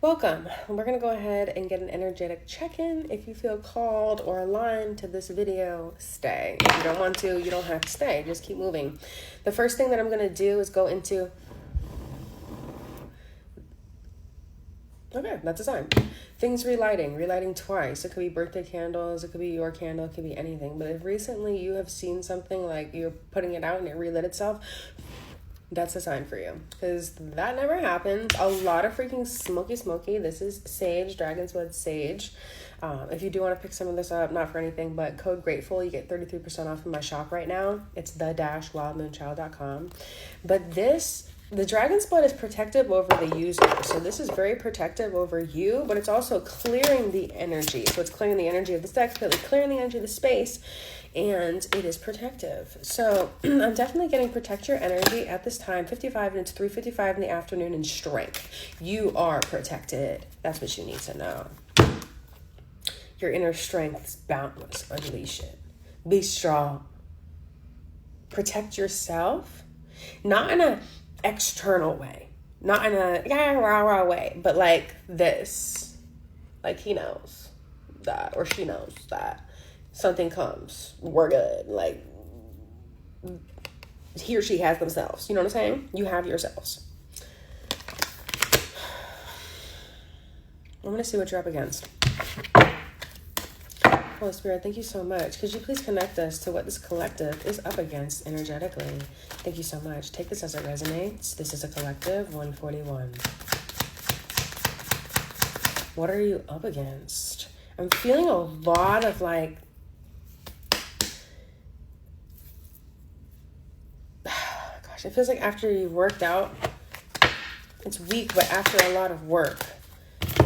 Welcome. We're going to go ahead and get an energetic check-in. If you feel called or aligned to this video, stay. If you don't want to, you don't have to stay. Just keep moving. The first thing that I'm going to do is go into... Okay, that's a sign. Things relighting twice. It could be birthday candles, it could be your candle, it could be anything. But if recently you have seen something like you're putting it out and it relit itself, that's a sign for you, because that never happens. A lot of freaking smoky. This is sage, dragon's blood sage. If you do want to pick some of this up, not for anything, but code grateful, you get 33% off in my shop right now. It's the-wildmoonchild.com. But the dragon's blood is protective over the user. So this is very protective over you, but it's also clearing the energy. So it's clearing the energy of the deck, clearing the energy of the space, and it is protective. So I'm definitely getting protect your energy at this time, 55, and it's 3:55 in the afternoon in strength. You are protected. That's what you need to know. Your inner strength is boundless. Unleash it. Be strong. Protect yourself, not in a external way, not in a rah way, but like this, like he knows that, or she knows that something comes, we're good, like he or she has themselves, you know what I'm saying? You have yourselves. I'm gonna see what you're up against. Holy Spirit, thank you so much. Could you please connect us to what this collective is up against energetically? Thank you so much. Take this as it resonates. This is a collective 141. What are you up against? I'm feeling a lot of like, gosh, it feels like after you've worked out, it's weak, but after a lot of work,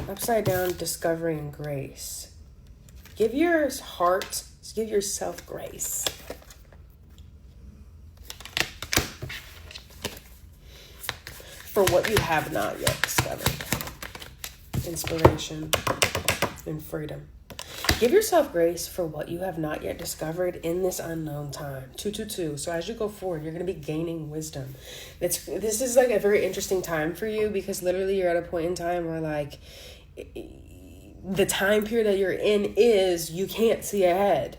upside down, discovering grace. Give your heart, give yourself grace. For what you have not yet discovered. Inspiration and freedom. Give yourself grace for what you have not yet discovered in this unknown time. 222. So as you go forward, you're going to be gaining wisdom. This is like a very interesting time for you, because literally you're at a point in time where like... the time period that you're in is you can't see ahead.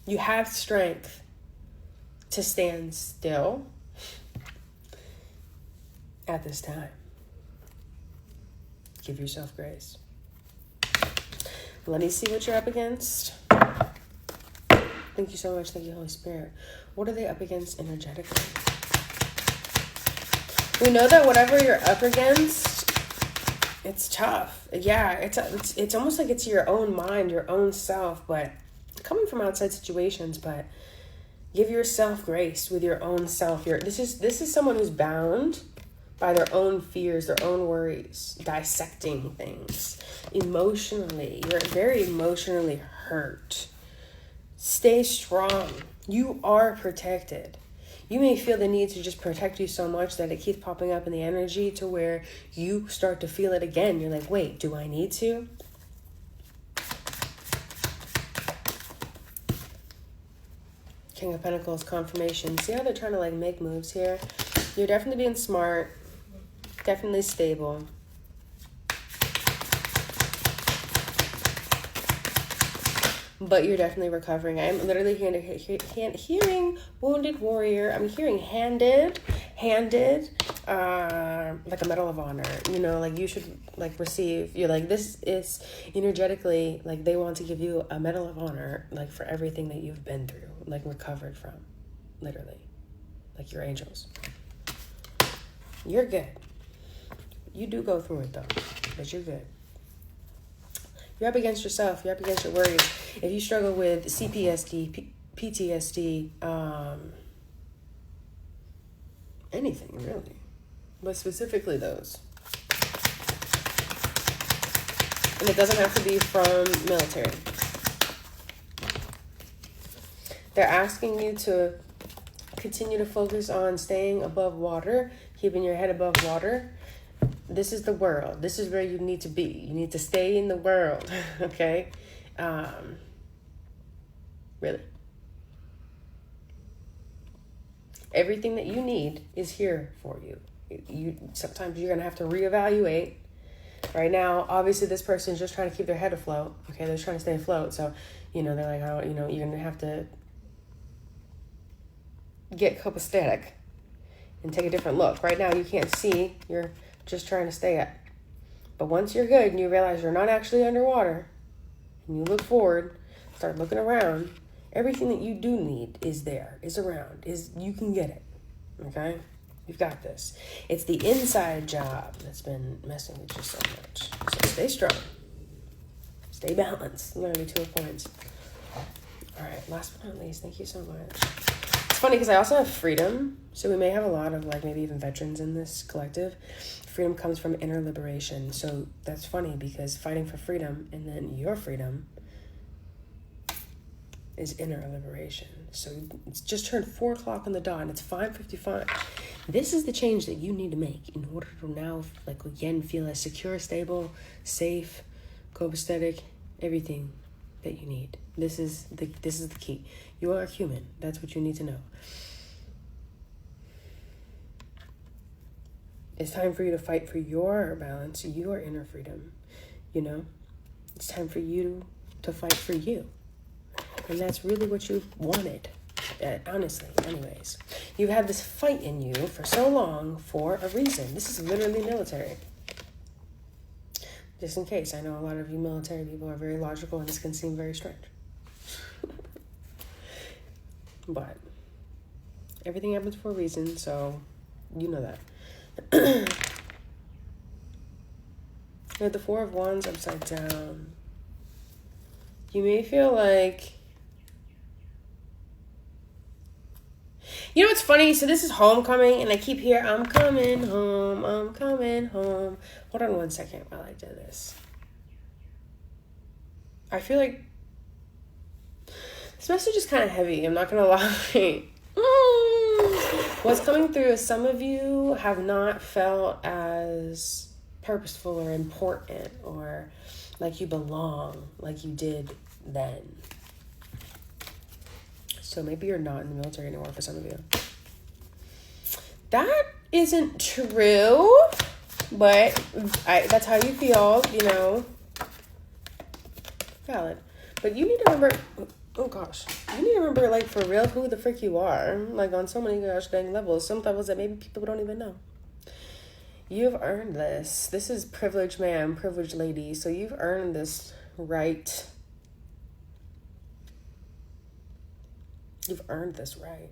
You have strength to stand still at this time. Give yourself grace. Let me see what you're up against. Thank you so much. Thank you, Holy Spirit. What are they up against energetically? We know that whatever you're up against, it's tough. Yeah, it's almost like it's your own mind, your own self, but coming from outside situations. But give yourself grace with your own self. This is someone who's bound by their own fears, their own worries, dissecting things emotionally. You're very emotionally hurt. Stay strong. You are protected. You may feel the need to just protect you so much that it keeps popping up in the energy to where you start to feel it again. You're like, wait, do I need to? King of Pentacles, confirmation. See how they're trying to like make moves here? You're definitely being smart, definitely stable. But you're definitely recovering. I'm literally hearing wounded warrior. I'm hearing handed, like a medal of honor. You know, like you should like receive. You're like, this is energetically like they want to give you a medal of honor, like for everything that you've been through, like recovered from, literally, like your angels. You're good. You do go through it though, but you're good. You're up against yourself. You're up against your worries. If you struggle with CPSD, PTSD, anything really, but specifically those. And it doesn't have to be from military. They're asking you to continue to focus on staying above water, keeping your head above water. This is the world. This is where you need to be. You need to stay in the world, okay? Really. Everything that you need is here for you. Sometimes you're going to have to reevaluate. Right now, obviously, this person's just trying to keep their head afloat. Okay, they're trying to stay afloat. So, they're like, oh, you're going to have to get copacetic and take a different look. Right now, you can't see. You're just trying to stay up. But once you're good and you realize you're not actually underwater, and you look forward, start looking around, everything that you do need is there, is around, you can get it. Okay? You've got this. It's the inside job that's been messing with you so much. So stay strong. Stay balanced. Literally 2 points. All right. Last but not least, thank you so much. It's funny because I also have freedom. So we may have a lot of maybe even veterans in this collective. Freedom comes from inner liberation. So that's funny because fighting for freedom and then your freedom is inner liberation. So it's just turned 4 o'clock on the dot and it's 5:55. This is the change that you need to make in order to now, again, feel as secure, stable, safe, copacetic, everything that you need. This is the key. You are human. That's what you need to know. It's time for you to fight for your balance, your inner freedom. It's time for you to fight for you. And that's really what you wanted. Honestly, anyways. You've had this fight in you for so long for a reason. This is literally military. Just in case, I know a lot of you military people are very logical and this can seem very strange. But everything happens for a reason, so you know that. With the 4 of Wands upside down, you may feel like, what's funny? So this is homecoming, and I keep hearing, I'm coming home, I'm coming home. Hold on 1 second while I do this. I feel like this message is kind of heavy, I'm not going to lie. What's coming through is some of you have not felt as purposeful or important or like you belong like you did then. So maybe you're not in the military anymore for some of you. That isn't true, but that's how you feel, Valid. But you need to remember, you need to remember, for real, who the frick you are. On so many gosh dang levels. Some levels that maybe people don't even know. You've earned this. This is privileged man, privileged lady. So you've earned this right. You've earned this right.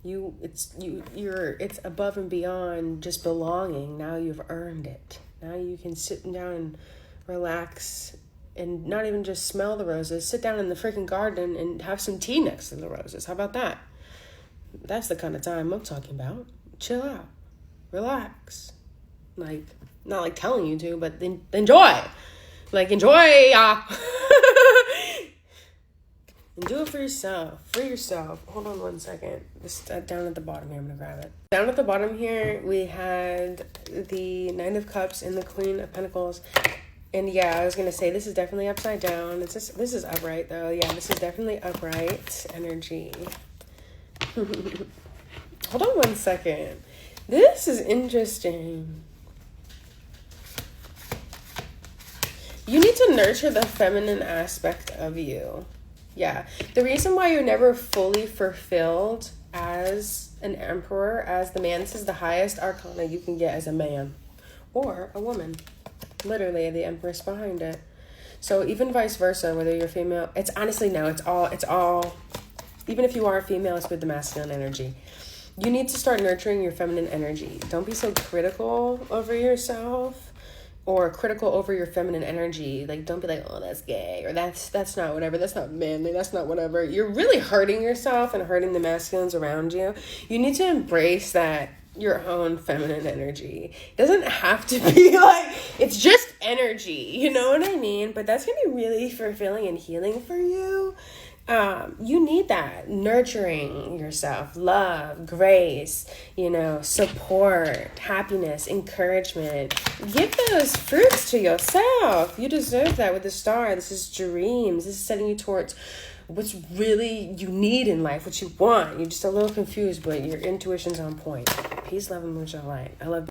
It's above and beyond just belonging. Now you've earned it. Now you can sit down and relax and not even just smell the roses. Sit down in the freaking garden and have some tea next to the roses. How about that? That's the kind of time I'm talking about. Chill out. Relax. Not telling you to, but enjoy. Enjoy. And do it for yourself. Hold on 1 second. This down at the bottom here. I'm going to grab it. Down at the bottom here, we had the Nine of Cups and the Queen of Pentacles. And yeah, I was going to say, this is definitely upside down. This is upright, though. Yeah, this is definitely upright energy. Hold on 1 second. This is interesting. You need to nurture the feminine aspect of you. Yeah. The reason why you're never fully fulfilled as an emperor, as the man, this is the highest arcana you can get as a man or a woman. Literally, the empress behind it. So even vice versa, whether you're female, it's honestly, no, it's all, even if you are a female, it's with the masculine energy. You need to start nurturing your feminine energy. Don't be so critical over yourself or critical over your feminine energy. Don't be like, oh, that's gay, or that's not whatever, that's not manly, that's not whatever. You're really hurting yourself and hurting the masculines around you. You need to embrace that, your own feminine energy. It doesn't have to be it's just energy, you know what I mean? But that's gonna be really fulfilling and healing for you. You need that nurturing yourself, love, grace, support, happiness, encouragement. Give those fruits to yourself. You deserve that with the star. This is dreams. This is setting you towards what's really you need in life, what you want. You're just a little confused, but your intuition's on point. Peace, love, and moonshine light. I love